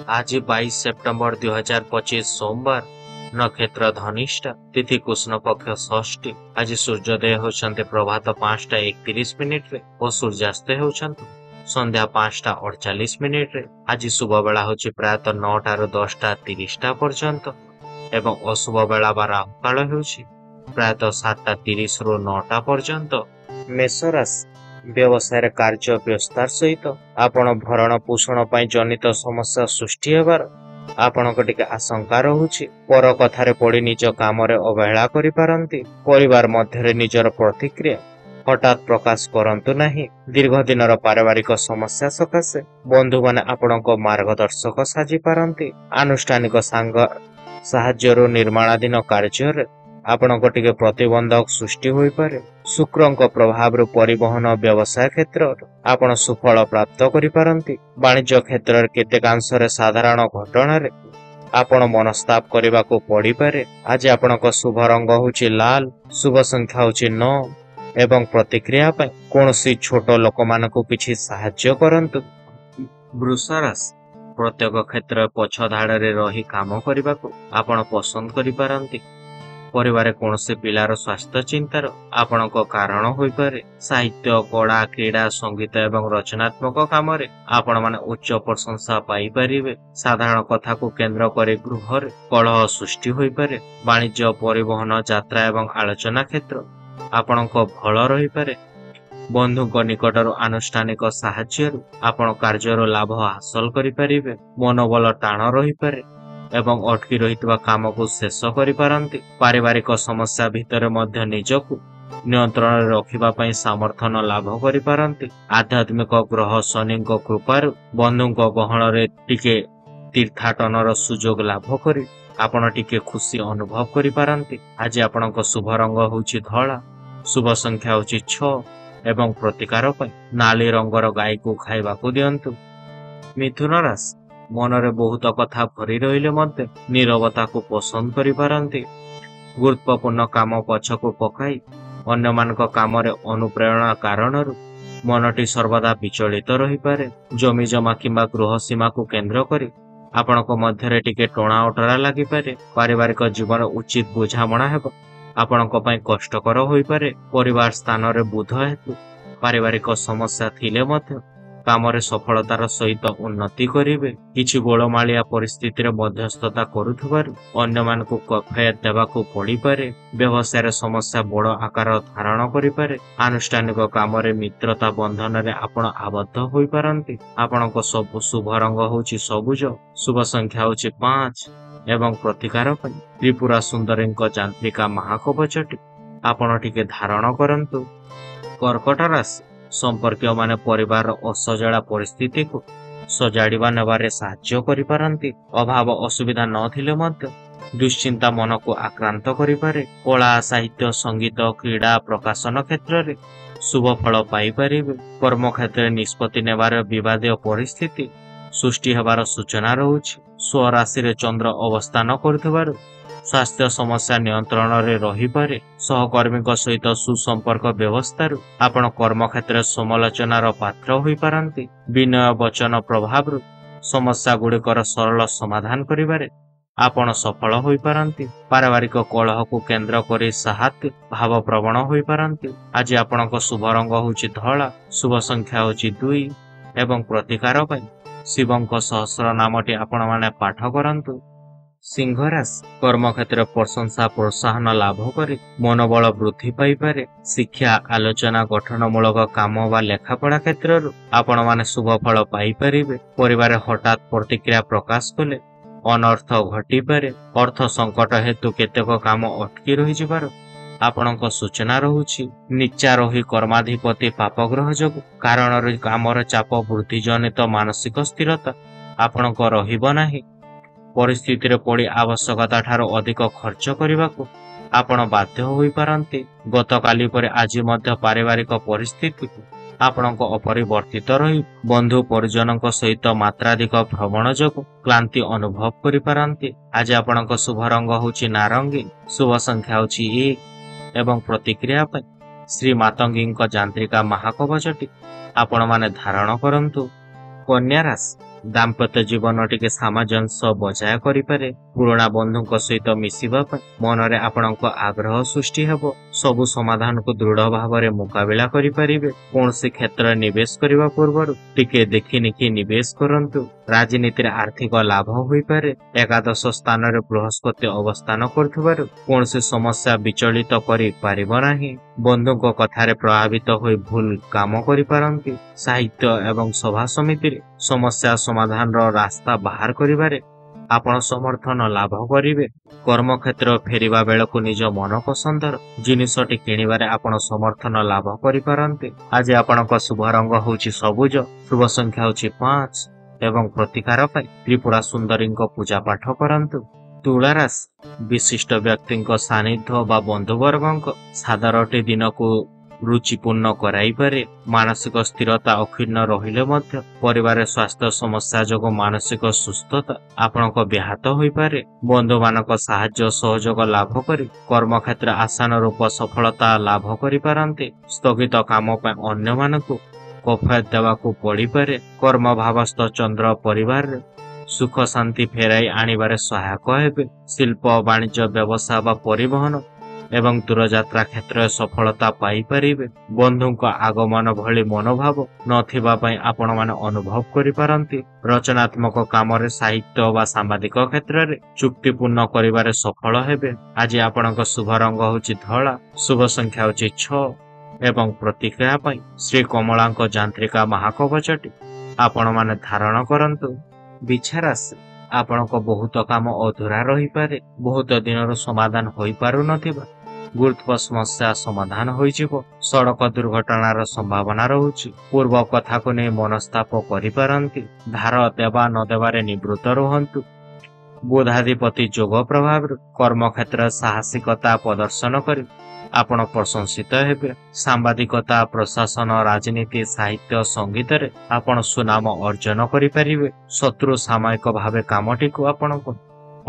आज 22 सेप्टेम्बर 2025 सोमवार। नक्षत्र धनिष्ठा, तिथि कृष्ण पक्ष षष्ठी। आज सूर्योदय होती प्रभात 5:31 और सूर्यास्त होती संध्या 5:48। आज शुभ बेला होची प्रायतः 9टाରୁ 10:30 पर्यंत एवं अशुभ बेला बा राहुकाल होची प्रायतः 7:30ରୁ 9टा पर्यंत। मेष राशि, व्यवसाय कार्य व्यस्तार सहित आपण भरण पोषण पर जनित समस्या सृष्टि हेबार आपणक टिके आशंका रहुछि। पर कथारे पड़ी निज काम अवहेला करि पारंती। परिवार मध्य निजर प्रतिक्रिया हठात प्रकाश करंतु नहीं। दीर्घ दिनर पारिवारिक समस्या सकाशे बंधु माने आपणक मार्गदर्शक साजी पारंती। आनुष्ठानिक साहाय्यरु निर्माणाधीन कार्य आपणक टिके प्रतिबंधक सृष्टि होई पारे। शुक्रंक प्रभाव परिवहन व्यवसाय क्षेत्र आपण सुफल प्राप्त करि पारंती। वाणिज्य क्षेत्र केतेकांशरे साधारण घटना आपण मनस्ताप करने को पड़ी पारे। आज आपणक शुभ रंग होची लाल, शुभ संख्या होची 9 एवं प्रतिक्रिया पय कोनोसी छोट लोक मानकु किछि साहाय्य करंतु। वृष राशि, प्रत्येक क्षेत्र पछ धाड़े रही काम करने को आपण पसंद करि पारंती। परिवार कौनसी पिलार स्वास्थ्य चिंतार आपणक कारण होई पारे। साहित्य, कला, क्रीड़ा, संगीत एवं रचनात्मक काम आपण माने उच्च प्रशंसा पाई परिबे। साधारण कथा को केंद्र करे गृह कलह सृष्टि होई पारे। वाणिज्य, परिवहन, यात्रा एवं आलोचना क्षेत्र आपणक भल रही पारे। बंधुक निकटर आनुष्ठानिक साहाय्य आपण कार्यर लाभ हासिल करि परिबे। मनोबल टाण रही पारे एवं अटकी रहितबा काम को शेष करि पारंती। पारिवारिक समस्या भितर मध्य निजकु नियंत्रण रखिबा पई समर्थन लाभ करि पारंती। आध्यात्मिक ग्रह शनि कृपारु बंधुक गहन रे टिके तीर्थाटनर सुजोग लाभ करि आपण टिके खुशी अनुभव करि पारंती। आज आपणक शुभ रंग होची धला, शुभ संख्या होची 6 एवं प्रतिकार पई नाली रंगर गाय को खाइबा को दियंतु। मिथुन राशि, मनरे बहुत कथा भरी रहिले मध्य नीरवता को पसंद करि पारंती। गुरुत्वपूर्ण काम पछको पकाई अन्य मानक काम रे अनुप्रेरणा कारणरु मनटी सर्वदा विचलित रही पारे। जमी जमा किंबा गृह सीमा को केंद्र करी आपणक मध्यरे टिके टोणा ओटरा लागि पारे। पारिवारिक जीवन उचित बुझामणा हेब आपणक पई कष्टकर होई पारे। परिवार स्थान रे बुध हेतु पारिवारिक समस्या थिले मध्य कामरे सफलतार सहित उन्नति करिवे। किछि गोलमालिया परिस्थिति रे मध्यस्थता करुथबारु अन्य मानकु कफायत देबाकु पड़ी पारे। व्यवसाय समस्या बड़ आकार धारण करि पारे। आनुष्ठानिक कामरे मित्रता बंधन रे आपण आबद्ध होई पारंती। आपणक सब शुभ रंग होची सबुज, शुभ संख्या होची 5 एवं प्रतिकार पई त्रिपुरा सुंदरींक जांत्रिका महाकवचटी आपण टिके धारण करंतु। कर्कट राशि, संपर्कीय माने परिवार असजड़ा परिस्थिति को सजाड़िबा नेबारे साहाय्य करि पारंती। अभाव असुविधा नथिले मध्य दुश्चिंता मन को आक्रांत करि पारे। कला, साहित्य, संगीत, क्रीड़ा, प्रकाशन क्षेत्र रे शुभ फल पाई परिबे। कर्म क्षेत्र निष्पत्ति नेबारे विवादीय परिस्थिति सृष्टि हेबार सूचना रहुछि। स्वराशि रे चंद्र अवस्थान करथिबारु स्वास्थ्य समस्या नियंत्रण रे रही पारे। सहकर्मी सहित सुसंपर्क व्यवस्था आपण कर्म क्षेत्र समालोचनार पात्र होई पारंती। विनय वचन प्रभाव समस्या गुड़िकर सरल समाधान करिबारे आपण सफल होई पारंती। पारिवारिक कलह को केंद्र करी साहत भाव प्रवण होई पारंती। आज आपणक शुभ रंग होची धला, शुभ संख्या होची 2 एवं प्रतिकार पई शिवंक सहस्र नामटी आपण माने पाठ करंतु। सिंह राशि, कर्म क्षेत्र प्रशंसा प्रोत्साहन लाभ करी मनोबल वृद्धि पाई पारे। शिक्षा, आलोचना, गठनमूलक काम वा लेखापढ़ा क्षेत्र आपण माने शुभ फल पाई परिबे। परिवार हठात प्रतिक्रिया प्रकाश कले अनर्थ घटी पारे। अर्थ संकट हेतु केतेक काम अटकी रही जिबार आपणक सूचना रहुछि। निचा रही कर्माधिपति पापग्रह जोगु कारण कामर चाप वृद्धि जनित मानसिक स्थिरता आपणक रहिब नाही। परिस्थिति रे पड़ी आवश्यकता ठारो अधिक खर्च करने को आपण बाध्य होई पारंती। गतकाली परे आज मध्य पारिवारिक परिस्थिति आपणक अपरिवर्तित रही बंधु परिजनक सहित मात्राधिक भ्रमण जोगु क्लांति अनुभव करि पारंती। आज आपणक शुभ रंग होची नारंगी, शुभ संख्या होची 1 एवं प्रतिक्रिया पई श्री मातंगींक जांत्रिका महाकवचटी आपण माने धारण करंतु। कन्या राशि, ଦାମ୍ପତ୍ୟ ଜୀବନ ଟିକେ ସାମଞ୍ଜସ୍ୟ ବଜାୟ କରିପାରେ। ପୁରୁଣା ବନ୍ଧୁଙ୍କ ସହିତ ମିଶିବା ପାଇଁ ମନରେ ଆପଣଙ୍କ ଆଗ୍ରହ ସୃଷ୍ଟି ହେବ। ସବୁ ସମାଧାନକୁ ଦୃଢ ଭାବରେ ମୁକାବିଲା କରିପାରିବେ। କୌଣସି କ୍ଷେତ୍ରରେ ନିବେଶ କରିବା ପୂର୍ବରୁ ଟିକେ ଦେଖିନିଖି ନିବେଶ କରନ୍ତୁ। ରାଜନୀତିରେ ଆର୍ଥିକ ଲାଭ ହୋଇପାରେ। ଏକାଦଶ ସ୍ଥାନରେ ବୃହସ୍ପତି ଅବସ୍ଥାନ କରୁଥିବାରୁ କୌଣସି ସମସ୍ୟା ବିଚଳିତ କରିପାରିବ ନାହିଁ। ବନ୍ଧୁଙ୍କ କଥାରେ ପ୍ରଭାବିତ ହୋଇ ଭୁଲ କାମ କରିପାରନ୍ତି। ସାହିତ୍ୟ ଏବଂ ସଭା ସମିତିରେ ସମସ୍ୟା ସମାଧାନର ରାସ୍ତା ବାହାର କରିବାରେ ଆପଣ ସମର୍ଥନ ଲାଭ କରିବେ। କର୍ମକ୍ଷେତ୍ର ଫେରିବା ବେଳକୁ ନିଜ ମନପସନ୍ଦର ଜିନିଷଟି କିଣିବାରେ ଆପଣ ସମର୍ଥନ ଲାଭ କରିପାରନ୍ତି। ଆଜି ଆପଣଙ୍କ ଶୁଭ ରଙ୍ଗ ହେଉଛି ସବୁଜ, ଶୁଭ ସଂଖ୍ୟା ହେଉଛି 5 ଏବଂ ପ୍ରତିକାର ପାଇଁ ତ୍ରିପୁରା ସୁନ୍ଦରୀଙ୍କ ପୂଜା ପାଠ କରନ୍ତୁ। ତୁଳା ରାଶି ବିଶିଷ୍ଟ ବ୍ୟକ୍ତିଙ୍କ ସାନ୍ନିଧ୍ୟ ବା ବନ୍ଧୁବର୍ଗଙ୍କ ସାଦରଟି ଦିନକୁ ରୁଚିପୂର୍ଣ୍ଣ କରାଇପାରେ। ମାନସିକ ସ୍ଥିରତା ଅକ୍ଷୁଣ୍ଣ ରହିଲେ ମଧ୍ୟ ପରିବାରରେ ସ୍ୱାସ୍ଥ୍ୟ ସମସ୍ୟା ଯୋଗୁଁ ମାନସିକ ସୁସ୍ଥତା ଆପଣଙ୍କ ବ୍ୟାହତ ହୋଇପାରେ। ବନ୍ଧୁମାନଙ୍କ ସାହାଯ୍ୟ ସହଯୋଗ ଲାଭ କରି କର୍ମକ୍ଷେତ୍ର ଆଶାନୁରୂପ ସଫଳତା ଲାଭ କରିପାରନ୍ତି। ସ୍ଥଗିତ କାମ ପାଇଁ ଅନ୍ୟମାନଙ୍କୁ କଫାୟତ ଦେବାକୁ ପଡ଼ିପାରେ। କର୍ମଭାବସ୍ଥ ଚନ୍ଦ୍ର ପରିବାରରେ ସୁଖ ଶାନ୍ତି ଫେରାଇ ଆଣିବାରେ ସହାୟକ ହେବେ। ଶିଳ୍ପ ବାଣିଜ୍ୟ ବ୍ୟବସାୟ ବା ପରିବହନ ଏବଂ ଦୂରଯାତ୍ରା କ୍ଷେତ୍ରରେ ସଫଳତା ପାଇପାରିବେ। ବନ୍ଧୁଙ୍କ ଆଗମନ ଭଳି ମନୋଭାବ ନଥିବା ପାଇଁ ଆପଣମାନେ ଅନୁଭବ କରିପାରନ୍ତି। ରଚନାତ୍ମକ କାମରେ ସାହିତ୍ୟ ବା ସାମ୍ବାଦିକ କ୍ଷେତ୍ରରେ ଚୁକ୍ତିପୂର୍ଣ୍ଣ କରିବାରେ ସଫଳ ହେବେ। ଆଜି ଆପଣଙ୍କ ଶୁଭ ରଙ୍ଗ ହେଉଛି ଧଳା, ଶୁଭ ସଂଖ୍ୟା ହେଉଛି 6 ଏବଂ ପ୍ରତିକ୍ରିୟା ପାଇଁ ଶ୍ରୀ କମଳାଙ୍କ ଯାନ୍ତ୍ରିକା ମହାକବଚଟି ଆପଣମାନେ ଧାରଣ କରନ୍ତୁ। ବିଛା ରାଶି ଆପଣଙ୍କ ବହୁତ କାମ ଅଧୁରା ରହିପାରେ। ବହୁତ ଦିନରୁ ସମାଧାନ ହୋଇପାରୁନଥିବା ଗୁରୁତ୍ୱ ସମସ୍ୟା ସମାଧାନ ହୋଇଯିବ। ସଡ଼କ ଦୁର୍ଘଟଣାର ସମ୍ଭାବନା ରହୁଛି। ପୂର୍ବ କଥାକୁ ନେଇ ମନସ୍ତାପ କରିପାରନ୍ତି। ଧାର ଦେବା ନ ଦେବାରେ ନିବୃତ୍ତ ରୁହନ୍ତୁ। ବୁଧାଧିପତି ଯୋଗ ପ୍ରଭାବରୁ କର୍ମକ୍ଷେତ୍ରରେ ସାହସିକତା ପ୍ରଦର୍ଶନ କରି ଆପଣ ପ୍ରଶଂସିତ ହେବେ। ସାମ୍ବାଦିକତା, ପ୍ରଶାସନ, ରାଜନୀତି, ସାହିତ୍ୟ, ସଙ୍ଗୀତରେ ଆପଣ ସୁନାମ ଅର୍ଜନ କରିପାରିବେ। ଶତ୍ରୁ ସାମୟିକ ଭାବେ କାମଟିକୁ ଆପଣଙ୍କୁ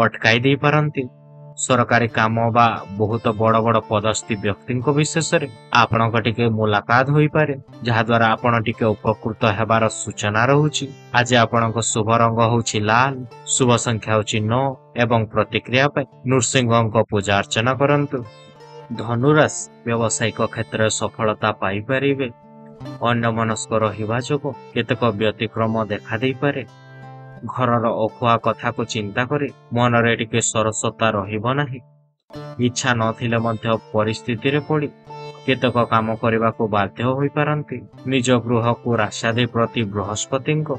ଅଟକାଇ ଦେଇପାରନ୍ତି। ସରକାରୀ କାମ ବା ବହୁତ ବଡ଼ ବଡ଼ ପଦସ୍ଥି ବ୍ୟକ୍ତିଙ୍କ ବିଶେଷରେ ଆପଣଙ୍କ ଟିକେ ମୁଲାକାତ ହୋଇପାରେ, ଯାହାଦ୍ୱାରା ଆପଣ ଟିକେ ଉପକୃତ ହେବାର ସୂଚନା ରହୁଛି। ଆଜି ଆପଣଙ୍କ ଶୁଭ ରଙ୍ଗ ହେଉଛି ଲାଲ, ଶୁଭ ସଂଖ୍ୟା ହେଉଛି 9 ଏବଂ ପ୍ରତିକ୍ରିୟା ପାଇଁ ନୃସିଂହଙ୍କ ପୂଜା ଅର୍ଚ୍ଚନା କରନ୍ତୁ। ଧନୁରାଶି ବ୍ୟବସାୟିକ କ୍ଷେତ୍ରରେ ସଫଳତା ପାଇପାରିବେ। ଅନ୍ୟମନସ୍କ ରହିବା ଯୋଗୁଁ କେତେକ ବ୍ୟତିକ୍ରମ ଦେଖାଦେଇପାରେ। ଘରର ଅକୁହା କଥାକୁ ଚିନ୍ତା କରି ମନରେ ଟିକେ ସରସତା ରହିବ ନାହିଁ। ଇଚ୍ଛା ନଥିଲେ ମଧ୍ୟ ପରିସ୍ଥିତିରେ ପଡ଼ି କେତେକ କାମ କରିବାକୁ ବାଧ୍ୟ ହୋଇପାରନ୍ତି। ନିଜ ଗୃହକୁ ରାଶାଧିପତି ବୃହସ୍ପତିଙ୍କ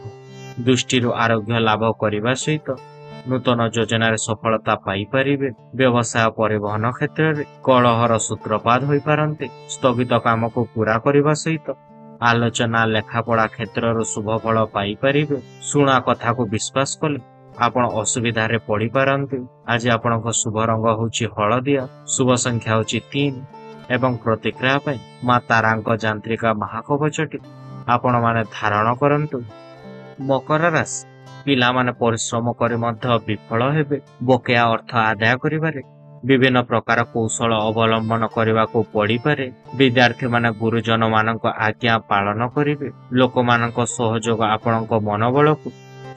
ଦୃଷ୍ଟିରୁ ଆରୋଗ୍ୟ ଲାଭ କରିବା ସହିତ ନୂତନ ଯୋଜନାରେ ସଫଳତା ପାଇପାରିବେ। ବ୍ୟବସାୟ ପରିବହନ କ୍ଷେତ୍ରରେ କଳହର ସୂତ୍ରପାତ ହୋଇପାରନ୍ତି। ସ୍ଥଗିତ କାମକୁ ପୂରା କରିବା ସହିତ ଆଲୋଚନା, ଲେଖାପଢ଼ା କ୍ଷେତ୍ରରୁ ଶୁଭ ଫଳ ପାଇପାରିବେ। ଶୁଣା କଥାକୁ ବିଶ୍ୱାସ କଲେ ଆପଣ ଅସୁବିଧାରେ ପଡ଼ିପାରନ୍ତି। ଆଜି ଆପଣଙ୍କ ଶୁଭ ରଙ୍ଗ ହେଉଛି ହଳଦିଆ, ଶୁଭ ସଂଖ୍ୟା ହେଉଛି 3 ଏବଂ ପ୍ରତିକ୍ରିୟା ପାଇଁ ମା ତାରାଙ୍କ ଯାନ୍ତ୍ରିକା ମହାକବଚଟି ଆପଣମାନେ ଧାରଣ କରନ୍ତୁ। ମକର ରାଶି ପିଲାମାନେ ପରିଶ୍ରମ କରି ମଧ୍ୟ ବିଫଳ ହେବେ। ବକେୟା ଅର୍ଥ ଆଦାୟ କରିବାରେ ବିଭିନ୍ନ ପ୍ରକାର କୌଶଳ ଅବଲମ୍ବନ କରିବାକୁ ପଡ଼ିପାରେ। ବିଦ୍ୟାର୍ଥୀମାନେ ଗୁରୁଜନମାନଙ୍କ ଆଜ୍ଞା ପାଳନ କରିବେ। ଲୋକମାନଙ୍କ ସହଯୋଗ ଆପଣଙ୍କ ମନୋବଳକୁ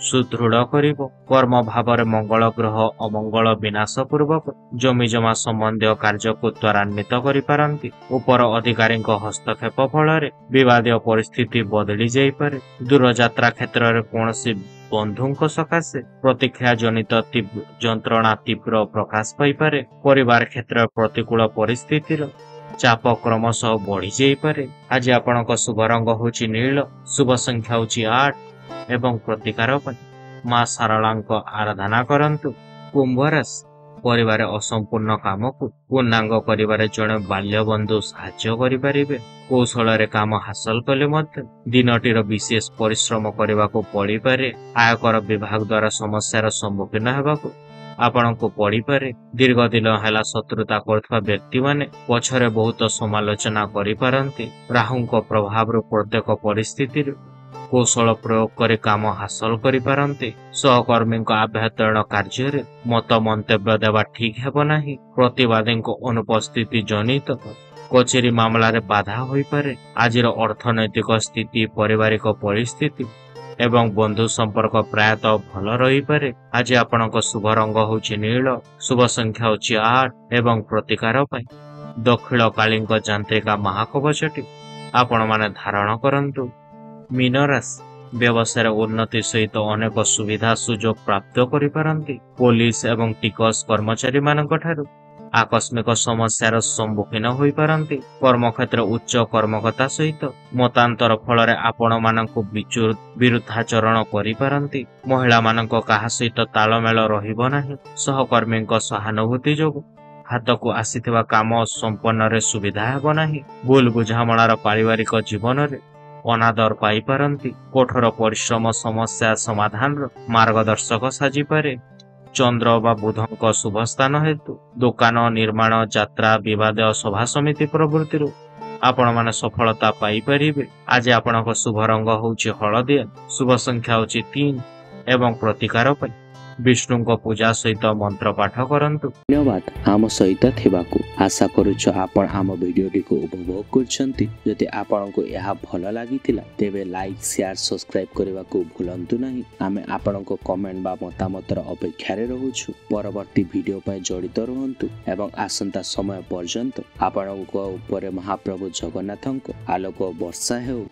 ସୁଦୃଢ଼ କରିବ। କର୍ମ ଭାବରେ ମଙ୍ଗଳ ଗ୍ରହ ଅମଙ୍ଗଳ ବିନାଶ ପୂର୍ବକ ଜମିଜମା ସମ୍ବନ୍ଧୀୟ କାର୍ଯ୍ୟକୁ ତ୍ୱରାନ୍ୱିତ କରିପାରନ୍ତି। ଉପର ଅଧିକାରୀଙ୍କ ହସ୍ତକ୍ଷେପ ଫଳରେ ବିବାଦୀୟ ପରିସ୍ଥିତି ବଦଳି ଯାଇପାରେ। ଦୂରଯାତ୍ରା କ୍ଷେତ୍ରରେ କୌଣସି ବନ୍ଧୁଙ୍କ ସକାଶେ ପ୍ରତିକ୍ରିୟା ଜନିତ ଯନ୍ତ୍ରଣା ତୀବ୍ର ପ୍ରକାଶ ପାଇପାରେ। ପରିବାର କ୍ଷେତ୍ରରେ ପ୍ରତିକୂଳ ପରିସ୍ଥିତିର ଚାପ କ୍ରମଶଃ ବଢ଼ି ଯାଇପାରେ। ଆଜି ଆପଣଙ୍କ ଶୁଭ ରଙ୍ଗ ହେଉଛି ନୀଳ, ଶୁଭ ସଂଖ୍ୟା ହେଉଛି 8 ଏବଂ ପ୍ରତିକାର ପାଇଁ ମା ଶାରଳାଙ୍କ ଆରାଧନା କରନ୍ତୁ। କୁମ୍ଭ ରାଶି ପରିବାର ଅସମ୍ପୂର୍ଣ୍ଣ କାମକୁ ପୂର୍ଣ୍ଣାଙ୍ଗ କରିବାରେ ଜଣେ ବାଲ୍ୟବନ୍ଧୁ ସାହାଯ୍ୟ କରିପାରିବେ। କୌଶଳରେ କାମ ହାସଲ କଲେ ମଧ୍ୟ ଦିନଟିର ବିଶେଷ ପରିଶ୍ରମ କରିବାକୁ ପଡ଼ିପାରେ। ଆୟକର ବିଭାଗ ଦ୍ୱାରା ସମସ୍ୟାର ସମ୍ମୁଖୀନ ହେବାକୁ ଆପଣଙ୍କୁ ପଡ଼ିପାରେ। ଦୀର୍ଘ ଦିନ ହେଲା ଶତ୍ରୁତା କରୁଥିବା ବ୍ୟକ୍ତିମାନେ ପଛରେ ବହୁତ ସମାଲୋଚନା କରିପାରନ୍ତି। ରାହୁଙ୍କ ପ୍ରଭାବରୁ ପ୍ରତ୍ୟେକ ପରିସ୍ଥିତିରେ କୌଶଳ ପ୍ରୟୋଗ କରି କାମ ହାସଲ କରିପାରନ୍ତି। ସହକର୍ମୀଙ୍କ ଆଭ୍ୟନ୍ତରୀଣ କାର୍ଯ୍ୟରେ ମତ ମନ୍ତବ୍ୟ ଦେବା ଠିକ୍ ହେବ ନାହିଁ। ପ୍ରତିବାଦୀଙ୍କ ଅନୁପସ୍ଥିତି ଜନିତ କଚେରୀ ମାମଲାରେ ବାଧା ହୋଇପାରେ। ଆଜିର ଅର୍ଥନୈତିକ ସ୍ଥିତି, ପାରିବାରିକ ପରିସ୍ଥିତି ଏବଂ ବନ୍ଧୁ ସମ୍ପର୍କ ପ୍ରାୟତଃ ଭଲ ରହିପାରେ। ଆଜି ଆପଣଙ୍କ ଶୁଭ ରଙ୍ଗ ହେଉଛି ନୀଳ, ଶୁଭ ସଂଖ୍ୟା ହେଉଛି 8 ଏବଂ ପ୍ରତିକାର ପାଇଁ ଦକ୍ଷିଣ କାଳୀଙ୍କ ଯାନ୍ତ୍ରିକା ମହାକବଚଟି ଆପଣମାନେ ଧାରଣ କରନ୍ତୁ। ମୀନ ରାଶି ବ୍ୟବସାୟର ଉନ୍ନତି ସହିତ ଅନେକ ସୁବିଧା ସୁଯୋଗ ପ୍ରାପ୍ତ କରିପାରନ୍ତି। ପୋଲିସ ଏବଂ ଟିକସ କର୍ମଚାରୀମାନଙ୍କ ଠାରୁ ଆକସ୍ମିକ ସମସ୍ୟାର ସମ୍ମୁଖୀନ ହୋଇପାରନ୍ତି। କର୍ମକ୍ଷେତ୍ର ଉଚ୍ଚ କର୍ମକର୍ତ୍ତା ସହିତ ମତାନ୍ତର ଫଳରେ ଆପଣମାନଙ୍କୁ ବିରୁଦ୍ଧାଚରଣ କରିପାରନ୍ତି। ମହିଳାମାନଙ୍କ କାହା ସହିତ ତାଳମେଳ ରହିବ ନାହିଁ। ସହକର୍ମୀଙ୍କ ସହାନୁଭୂତି ଯୋଗୁଁ ହାତକୁ ଆସିଥିବା କାମ ସମ୍ପନ୍ନରେ ସୁବିଧା ହେବ ନାହିଁ। ଭୁଲ ବୁଝାମଣାର ପାରିବାରିକ ଜୀବନରେ ଅନାଦର ପାଇପାରନ୍ତି। କଠୋର ପରିଶ୍ରମ ସମସ୍ୟା ସମାଧାନର ମାର୍ଗଦର୍ଶକ ସାଜିପାରେ। ଚନ୍ଦ୍ର ବା ବୁଧଙ୍କ ଶୁଭ ସ୍ଥାନ ହେତୁ ଦୋକାନ ନିର୍ମାଣ, ଯାତ୍ରା, ବିବାଦ, ସଭା ସମିତି ପ୍ରଭୃତିରୁ ଆପଣମାନେ ସଫଳତା ପାଇପାରିବେ। ଆଜି ଆପଣଙ୍କ ଶୁଭ ରଙ୍ଗ ହେଉଛି ହଳଦିଆ, ଶୁଭ ସଂଖ୍ୟା ହେଉଛି 3 ଏବଂ ପ୍ରତିକାର ପାଇଁ ବିଷ୍ଣୁଙ୍କ ପୂଜା ସହିତ ମନ୍ତ୍ର ପାଠ କରନ୍ତୁ। ଧନ୍ୟବାଦ ଆମ ସହିତ ଥିବାକୁ। ଆଶା କରୁଛୁ ଆପଣ ଆମ ଭିଡ଼ିଓଟିକୁ ଉପଭୋଗ କରୁଛନ୍ତି। ଯଦି ଆପଣଙ୍କୁ ଏହା ଭଲ ଲାଗିଥିଲା ତେବେ ଲାଇକ୍, ସେୟାର, ସବସ୍କ୍ରାଇବ୍ କରିବାକୁ ଭୁଲନ୍ତୁ ନାହିଁ। ଆମେ ଆପଣଙ୍କ କମେଣ୍ଟ ବା ମତାମତର ଅପେକ୍ଷାରେ ରହୁଛୁ। ପରବର୍ତ୍ତୀ ଭିଡ଼ିଓ ପାଇଁ ଜଡ଼ିତ ରୁହନ୍ତୁ ଏବଂ ଆସନ୍ତା ସମୟ ପର୍ଯ୍ୟନ୍ତ ଆପଣଙ୍କ ଉପରେ ମହାପ୍ରଭୁ ଜଗନ୍ନାଥଙ୍କ ଆଲୋକ ବର୍ଷା ହେଉ।